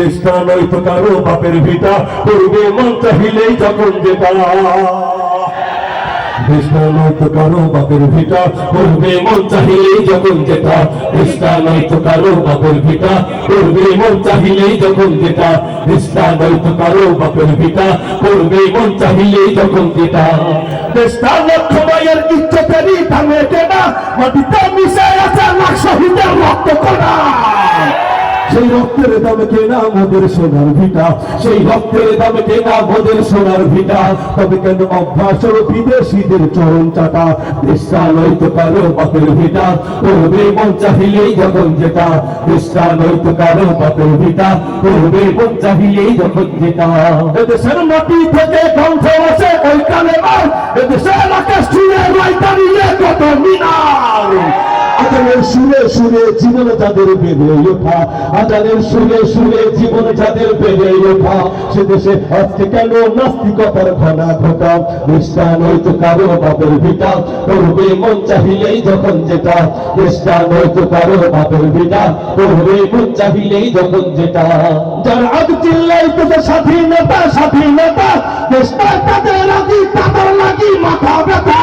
দেশটা নয়তো কারো বাপের ভিটা, করবে মন চাহিলেই যখন যেটা। দেশটা নয়তো কারো বাপের ভিটা, করবে মন চাহিলেই যখন যেটা। দেশটা নয়তো কারো বাপের ভিটা, করবে মন চাহিলেই যখন যেটা। দেশটা নয়তো কারো বাপের ভিটা, করবে মন চাহিলেই যখন যেটা। দেশটা লক্ষ ভাইয়ের ইজ্জতেরই দামে কেনা, মাটিতে মিশে আছে লাখ শহীদের রক্ত কণা। সেই রক্তের দামে কেনা মোদের সোনার ভিটা, সেই রক্তের দামে কেনা মোদের সোনার ভিটা। তবে কেন অভ্যাস ও বিদেশিদের চরণ চাটা। দেশটা নয়তো কারো বাপের ভিটা, করবে মন চাহিলেই যখন যেটা। দেশটা নয়তো কারো বাপের ভিটা, করবে মন চাহিলেই যখন যেটা। এদেশের মাটি থেকে কণ্ঠ আছে ওই কালেমার, এদেশের আকাশ ছুঁয়ে রয় দাঁড়িয়ে কত মিনার। আজানের সুরে সুরে জীবন যাদের বেড়ে ওঠা, আজানের সুরে সুরে জীবন যাদের বেড়ে ওঠা। সে দেশে আজকে কেন নাস্তিকতার ঘনা ঘটা। দেশটা নয়তো কারো বাপের ভিটা, করবে মন চাহিলেই যখন যেটা। দেশটা নয়তো কারো বাপের ভিটা, করবে মন চাহিলেই যখন যেটা। যারা আজ চিল্লাইতেছে স্বাধীনতা স্বাধীনতা, দেশটা তাদের লাগি তাদের লাগি মাথা ব্যথা।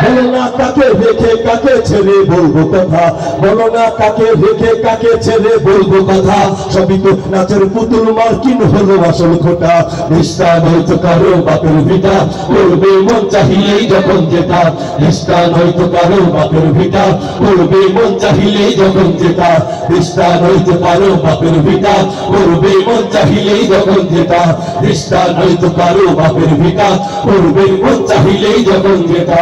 বলো না কাকে রেখে কাকে ছেড়ে বলবো কথা, বলো না কাকে রেখে কাকে ছেড়ে বলবো কথা। সবই তো নাচের পুতুল মার্কিন হলো আসল খোটা। দেশটা নয়তো কারো বাপের ভিটা, করবে মন চাহিলেই যখন যেটা। দেশটা নয়তো কারো বাপের ভিটা, করবে মন চাহিলেই যখন যেটা। দেশটা নয়তো কারো বাপের ভিটা, করবে মন চাহিলেই যখন যেটা। দেশটা নয়তো কারো বাপের ভিটা, করবে মন চাহিলেই যখন যেটা।